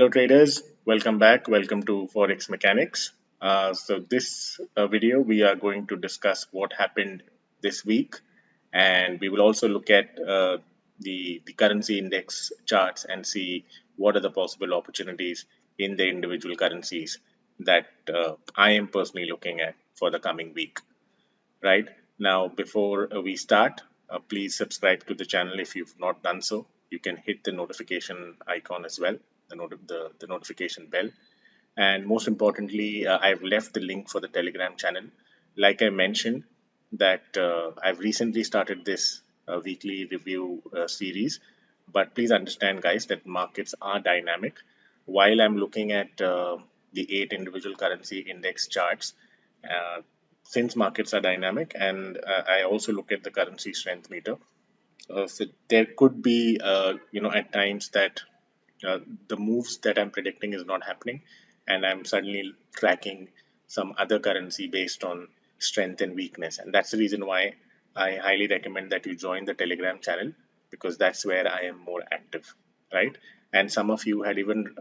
Hello traders, welcome back. Welcome to Forex Mechanics. So this video we are going to discuss what happened this week, and we will also look at the currency index charts and see what are the possible opportunities in the individual currencies that I am personally looking at for the coming week. Right now, before we start, please subscribe to the channel if you've not done so. You can hit the notification icon as well, the notification bell. And most importantly, I've left the link for the Telegram channel. Like I mentioned, that I've recently started this weekly review series. But please understand, guys, that markets are dynamic. While I'm looking at the 8 individual currency index charts, uh, since markets are dynamic, and I also look at the currency strength meter. So there could be, at times that the moves that I'm predicting is not happening, and I'm suddenly tracking some other currency based on strength and weakness. And that's the reason why I highly recommend that you join the Telegram channel, because that's where I am more active, right? And some of you had even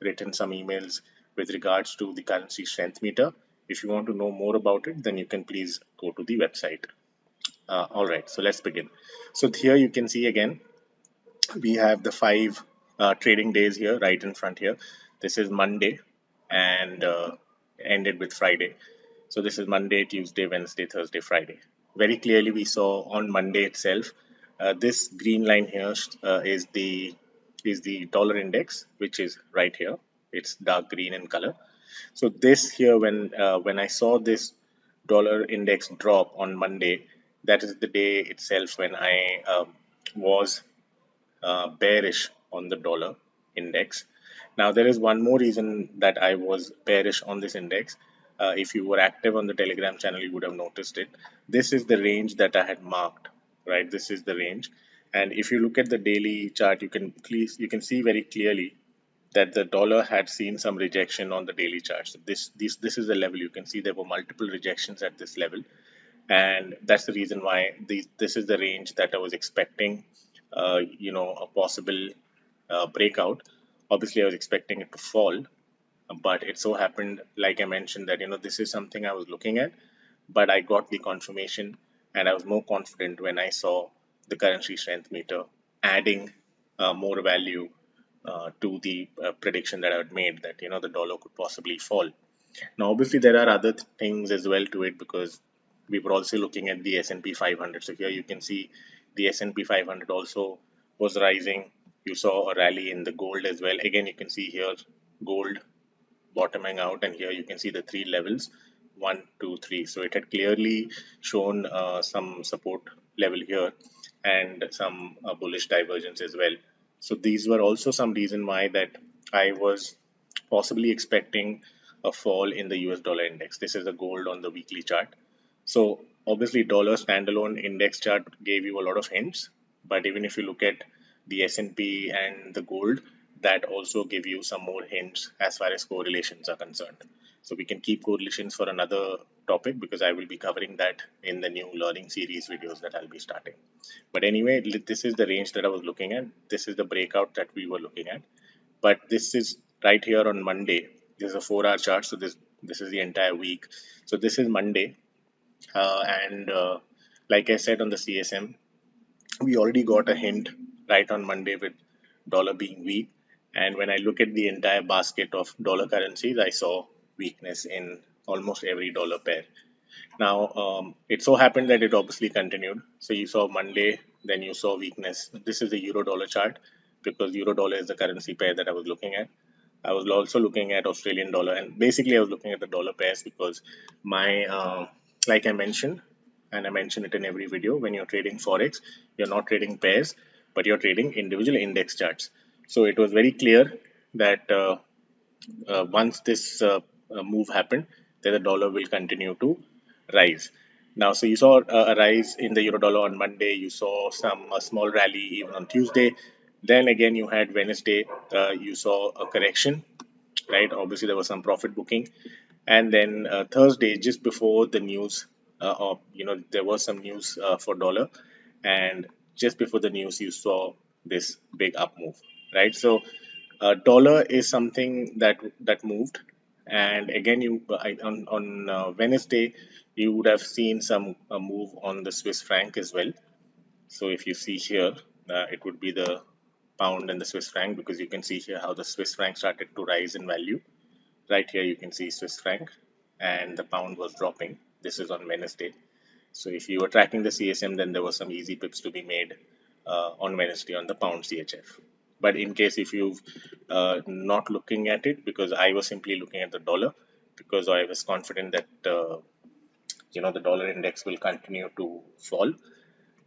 written some emails with regards to the currency strength meter. If you want to know more about it, then you can please go to the website. All right, so let's begin. So here you can see again, we have the 5 trading days here right in front here. This is Monday and ended with Friday. So this is Monday, Tuesday, Wednesday, Thursday, Friday. Very clearly we saw on Monday itself, this green line here is the dollar index, which is right here. It's dark green in color. So this here, when I saw this dollar index drop on Monday, that is the day itself when I was bearish on the dollar index. Now, there is one more reason that I was bearish on this index. If you were active on the Telegram channel, you would have noticed it. This is the range that I had marked, right? This is the range. And if you look at the daily chart, you can see very clearly that the dollar had seen some rejection on the daily chart. So this is the level. You can see there were multiple rejections at this level, and that's the reason why this is the range that I was expecting. A possible breakout. Obviously, I was expecting it to fall, but it so happened, like I mentioned, that this is something I was looking at, but I got the confirmation, and I was more confident when I saw the currency strength meter adding more value to the prediction that I had made, that the dollar could possibly fall. Now, obviously, there are other things as well to it, because we were also looking at the S&P 500. So here you can see the S&P 500 also was rising. You saw a rally in the gold as well. Again, you can see here gold bottoming out, and here you can see the 3 levels, 1, 2, 3. So it had clearly shown some support level here and some bullish divergence as well. So these were also some reason why that I was possibly expecting a fall in the US dollar index. This is a gold on the weekly chart. So obviously dollar standalone index chart gave you a lot of hints, but even if you look at the S&P and the gold, that also give you some more hints as far as correlations are concerned. So we can keep correlations for another topic, because I will be covering that in the new learning series videos that I'll be starting. But anyway, this is the range that I was looking at. This is the breakout that we were looking at. But this is right here on Monday. This is a 4-hour chart, so this is the entire week. So this is Monday, and like I said on the CSM, we already got a hint right on Monday with dollar being weak. And when I look at the entire basket of dollar currencies, I saw weakness in almost every dollar pair. Now, it so happened that it obviously continued. So you saw Monday, then you saw weakness. This is the euro dollar chart, because euro dollar is the currency pair that I was looking at. I was also looking at Australian dollar, and basically I was looking at the dollar pairs, because like I mentioned, and I mention it in every video, when you're trading Forex, you're not trading pairs, but you're trading individual index charts. So it was very clear that once this move happened, that the dollar will continue to rise. Now, so you saw a rise in the euro dollar on Monday. You saw some small rally even on Tuesday. Then again, you had Wednesday. You saw a correction, right? Obviously, there was some profit booking, and then Thursday, just before the news, there was some news for dollar, and just before the news, you saw this big up move, right? So Dollar is something that moved, and again, on Wednesday, you would have seen some move on the Swiss franc as well. So if you see here, it would be the pound and the Swiss franc, because you can see here how the Swiss franc started to rise in value. Right here, you can see Swiss franc, and the pound was dropping. This is on Wednesday. So if you were tracking the CSM, then there was some easy pips to be made on Wednesday on the pound CHF. But in case if you've not looking at it, because I was simply looking at the dollar, because I was confident that the dollar index will continue to fall,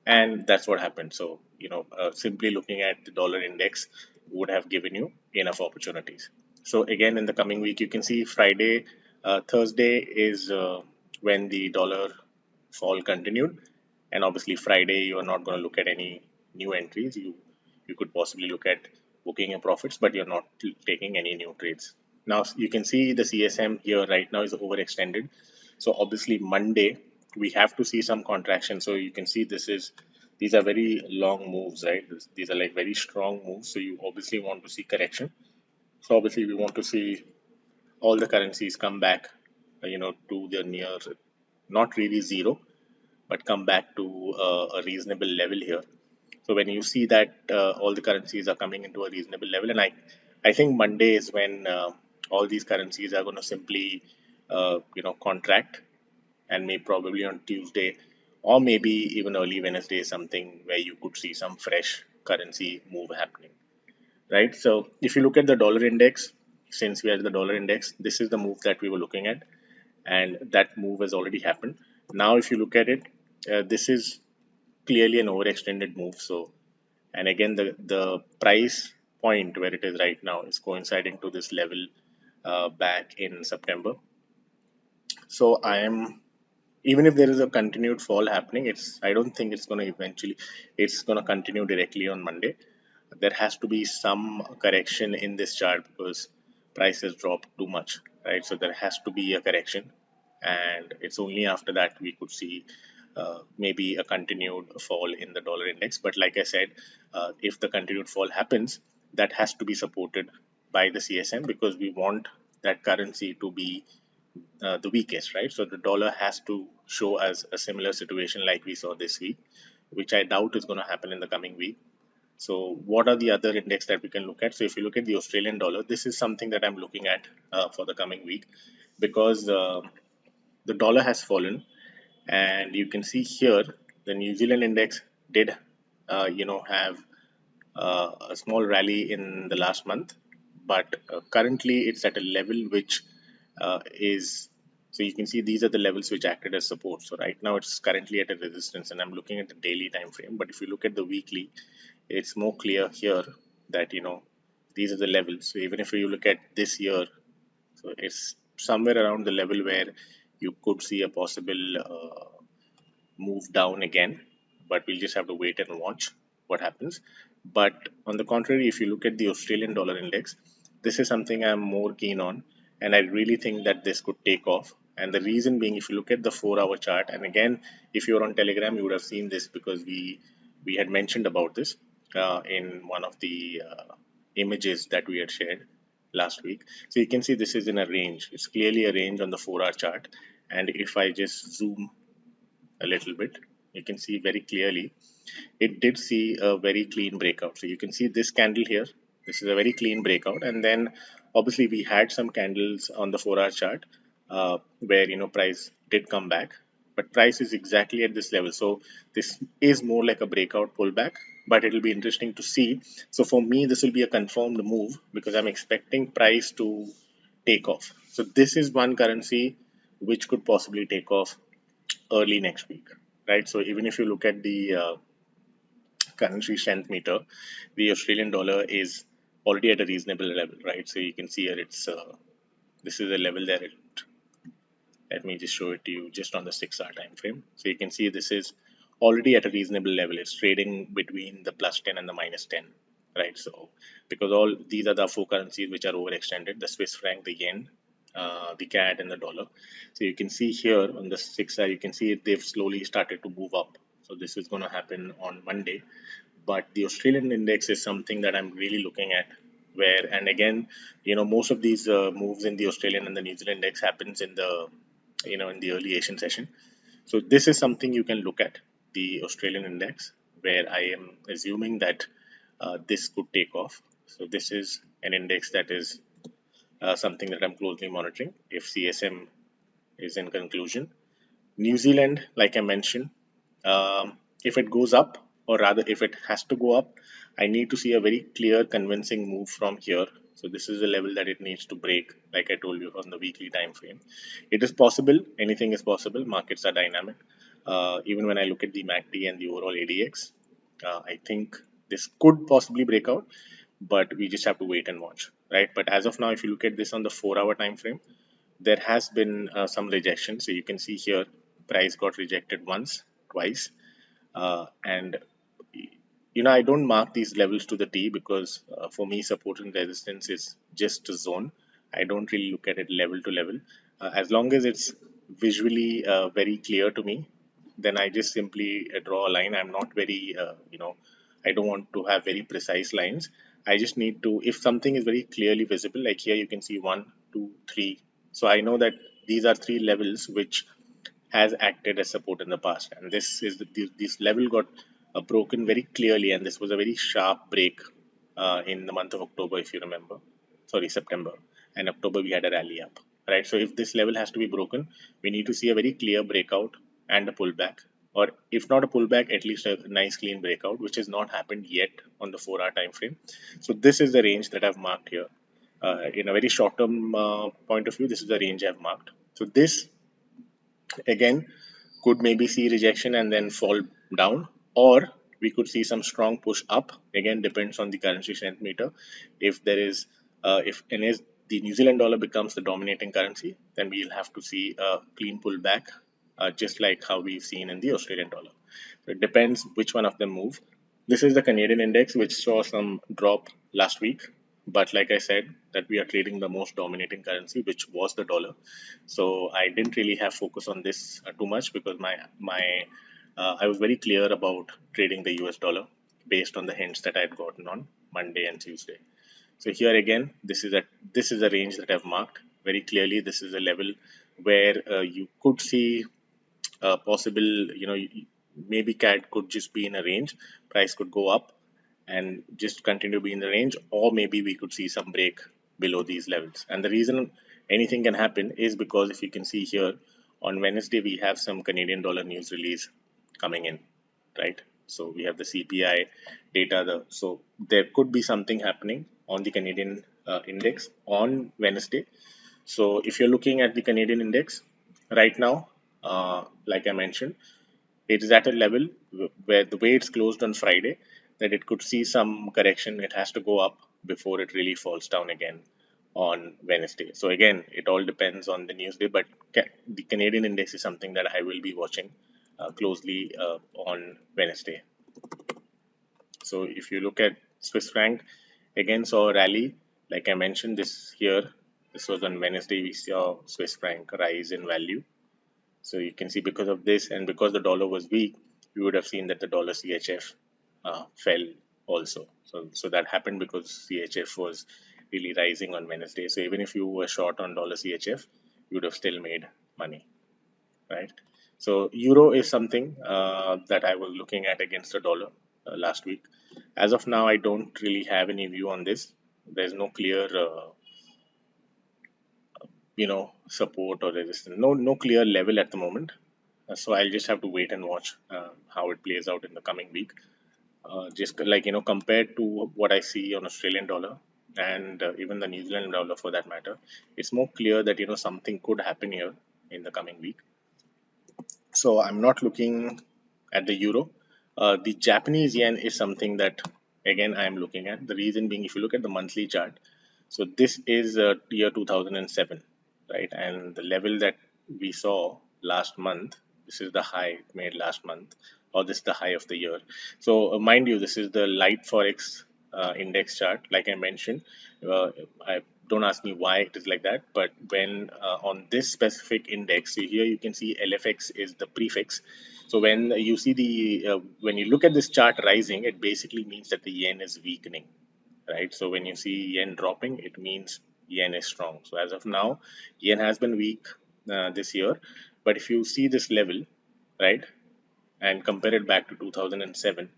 and that's what happened. So simply looking at the dollar index would have given you enough opportunities. So again, in the coming week, you can see Friday, Thursday is when the dollar fall continued, and obviously Friday you are not going to look at any new entries. You could possibly look at booking your profits, but you're not taking any new trades. Now you can see the CSM here right now is overextended. So obviously Monday we have to see some contraction. So you can see these are very long moves, right? These are like very strong moves. So you obviously want to see correction. So obviously we want to see all the currencies come back, to the near, not really zero, but come back to a reasonable level here. So when you see that all the currencies are coming into a reasonable level, and I think Monday is when all these currencies are going to simply, contract, and maybe probably on Tuesday or maybe even early Wednesday, something where you could see some fresh currency move happening, right? So if you look at the dollar index, since we are the dollar index, this is the move that we were looking at, and that move has already happened. Now, if you look at it, this is clearly an overextended move. So, and again, the price point where it is right now is coinciding to this level back in September. So I am, even if there is a continued fall happening, I don't think it's going to eventually, it's going to continue directly on Monday. There has to be some correction in this chart because prices dropped too much, right? So there has to be a correction, and it's only after that we could see maybe a continued fall in the dollar index. But like I said, if the continued fall happens, that has to be supported by the CSM, because we want that currency to be the weakest, right? So the dollar has to show as a similar situation like we saw this week, which I doubt is going to happen in the coming week. So what are the other index that we can look at? So if you look at the Australian dollar, this is something that I'm looking at for the coming week, because the dollar has fallen, and you can see here the New Zealand index did, have a small rally in the last month, but currently it's at a level which is, so you can see these are the levels which acted as support. So right now it's currently at a resistance, and I'm looking at the daily time frame. But if you look at the weekly, it's more clear here that these are the levels. So even if you look at this year, so it's somewhere around the level where you could see a possible move down again, but we'll just have to wait and watch what happens. But on the contrary, if you look at the Australian dollar index, this is something I'm more keen on, and I really think that this could take off. And the reason being, if you look at the 4-hour chart, and again, if you're on Telegram, you would have seen this because we had mentioned about this in one of the images that we had shared last week. So you can see this is in a range. It's clearly a range on the 4-hour chart. And if I just zoom a little bit, you can see very clearly it did see a very clean breakout. So you can see this candle here, this is a very clean breakout, and then obviously we had some candles on the 4-hour chart where price did come back, but price is exactly at this level. So this is more like a breakout pullback, but it will be interesting to see. So for me, this will be a confirmed move because I'm expecting price to take off. So this is one currency which could possibly take off early next week, right? So even if you look at the currency strength meter, the Australian dollar is already at a reasonable level, right? So you can see here it's this is a level that let me just show it to you just on the 6-hour time frame. So you can see this is already at a reasonable level. It's trading between the plus 10 and the minus 10, right? So because all these are the 4 currencies which are overextended: the Swiss franc, the yen, the CAD, and the dollar. So you can see here on the 6-hour, you can see they've slowly started to move up. So this is going to happen on Monday. But the Australian index is something that I'm really looking at where, and again, most of these moves in the Australian and the New Zealand index happens in the in the early Asian session. So this is something you can look at, the Australian index, where I am assuming that this could take off. So this is an index that is something that I'm closely monitoring if CSM is in conclusion. New Zealand, like I mentioned, if it goes up, or rather if it has to go up, I need to see a very clear, convincing move from here. So this is the level that it needs to break, like I told you, on the weekly time frame. It is possible, anything is possible. Markets are dynamic. Even when I look at the MACD and the overall ADX, I think this could possibly break out, but we just have to wait and watch, right? But as of now, if you look at this on the 4-hour time frame, there has been some rejection. So you can see here, price got rejected once, twice, and I don't mark these levels to the T because for me, support and resistance is just a zone. I don't really look at it level to level. As long as it's visually very clear to me, then I just simply draw a line. I'm not very, I don't want to have very precise lines. I just need to, if something is very clearly visible, like here you can see 1, 2, 3. So I know that these are 3 levels which has acted as support in the past, and this level got broken very clearly, and this was a very sharp break in the month of October, if you remember. Sorry, September. And October we had a rally up, right? So if this level has to be broken, we need to see a very clear breakout and a pullback, or if not a pullback, at least a nice clean breakout, which has not happened yet on the 4-hour time frame. So this is the range that I've marked here. In a very short term point of view, this is the range I've marked. So this again could maybe see rejection and then fall down, or we could see some strong push up. Again, depends on the currency strength meter. If there is if NS, the New Zealand dollar becomes the dominating currency, then we'll have to see a clean pullback, just like how we've seen in the Australian dollar. So it depends which one of them move. This is the Canadian index, which saw some drop last week, but like I said, that we are trading the most dominating currency, which was the dollar. So I didn't really have focus on this too much because my I was very clear about trading the US dollar based on the hints that I had gotten on Monday and Tuesday. So here again, this is a range that I've marked very clearly. This is a level where you could see possible, maybe CAD could just be in a range. Price could go up and just continue to be in the range, or maybe we could see some break below these levels. And the reason anything can happen is because if you can see here on Wednesday, we have some Canadian dollar news release coming in, right? So we have the CPI data. So there could be something happening on the Canadian index on Wednesday. So if you're looking at the Canadian index right now, like I mentioned, it is at a level where the way it's closed on Friday, that it could see some correction. It has to go up before it really falls down again on Wednesday. So again, it all depends on the news day, but the Canadian index is something that I will be watching closely on Wednesday. So if you look at Swiss franc, again saw a rally. Like I mentioned, this was on Wednesday. We saw Swiss franc rise in value. So you can see because of this and because the dollar was weak, you would have seen that the dollar CHF fell also. So that happened because CHF was really rising on Wednesday. So even if you were short on dollar CHF, you would have still made money, right? So euro is something that I was looking at against the dollar last week. As of now, I don't really have any view on this. There's no clear support or resistance, no clear level at the moment. So I'll just have to wait and watch how it plays out in the coming week. Just like compared to what I see on Australian dollar and even the New Zealand dollar for that matter, it's more clear that something could happen here in the coming week. So I'm not looking at the euro. The Japanese yen is something that again I'm looking at. The reason being, if you look at the monthly chart, so this is year 2007, right? And the level that we saw last month, this is the high made last month, or this is the high of the year. So mind you, this is the light forex index chart. Like I mentioned, I don't ask me why it is like that, but when on this specific index, so here you can see LFX is the prefix. So when you see the when you look at this chart rising, it basically means that the yen is weakening, right? So when you see yen dropping, it means yen is strong. So as of now, yen has been weak this year, but if you see this level, right, and compare it back to 2007,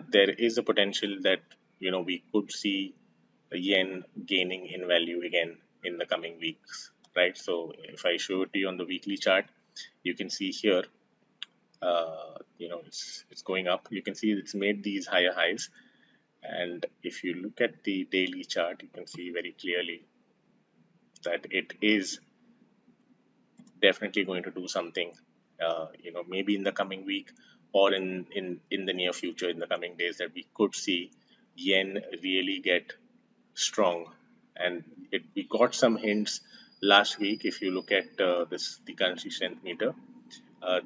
there is a potential that we could see the yen gaining in value again in the coming weeks, right? So if I show it to you on the weekly chart, you can see here, it's going up. You can see it's made these higher highs, and if you look at the daily chart, you can see very clearly that it is definitely going to do something, maybe in the coming week or in the near future, in the coming days, that we could see yen really get strong. And we got some hints last week. If you look at the currency strength meter,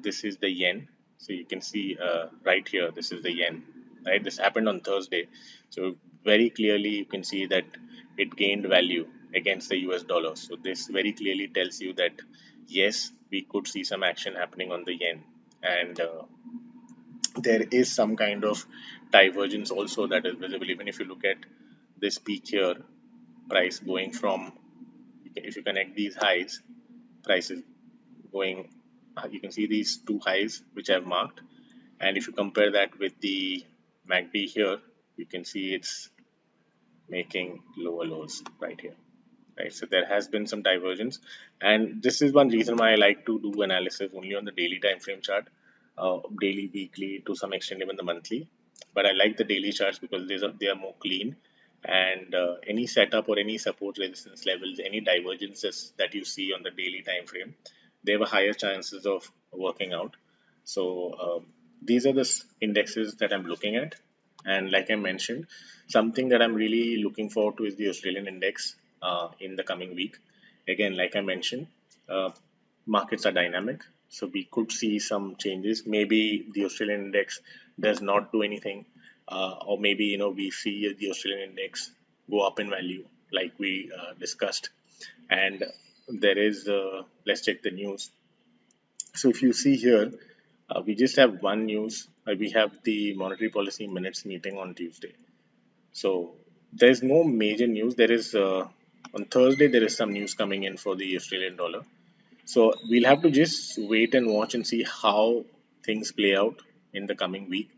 this is the yen. So you can see right here, this is the yen, right? This happened on Thursday. So very clearly you can see that it gained value against the US dollar. So this very clearly tells you that yes, we could see some action happening on the yen. And there is some kind of divergence also that is visible. Even if you look at this peak here, price going from, if you connect these highs, price is going, you can see these two highs which I've marked, and if you compare that with the MACD here, you can see it's making lower lows right here, right? So there has been some divergence, and this is one reason why I like to do analysis only on the daily time frame chart, daily, weekly, to some extent even the monthly. But I like the daily charts because they are more clean, and any setup or any support resistance levels, any divergences that you see on the daily time frame, they have a higher chances of working out. So these are the indexes that I'm looking at. And like I mentioned, something that I'm really looking forward to is the Australian index in the coming week. Again, like I mentioned, uh, markets are dynamic, so we could see some changes. Maybe the Australian index does not do anything, or maybe we see the Australian index go up in value, like we discussed. And there is, let's check the news. So if you see here, we just have one news. We have the monetary policy minutes meeting on Tuesday. So there's no major news. There is on Thursday there is some news coming in for the Australian dollar. So we'll have to just wait and watch and see how things play out in the coming week.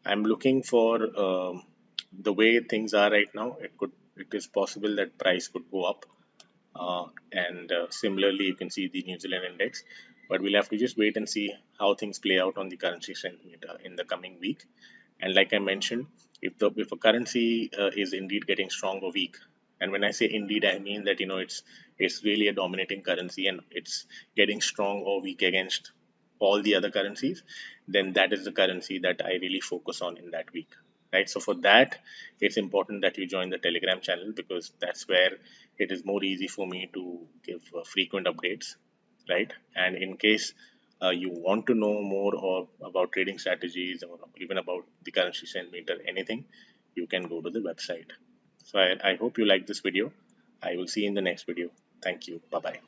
I'm looking for the way things are right now. It is possible that price could go up, and similarly you can see the New Zealand index. But we'll have to just wait and see how things play out on the currency strength meter in the coming week. And like I mentioned, if a currency is indeed getting strong or weak, and when I say indeed, I mean that it's really a dominating currency and it's getting strong or weak against all the other currencies, then that is the currency that I really focus on in that week, right? So for that, it's important that you join the Telegram channel, because that's where it is more easy for me to give frequent updates, right? And in case you want to know more or about trading strategies, or even about the currency strength meter, anything, you can go to the website. So I hope you like this video. I will see you in the next video. Thank you. Bye bye.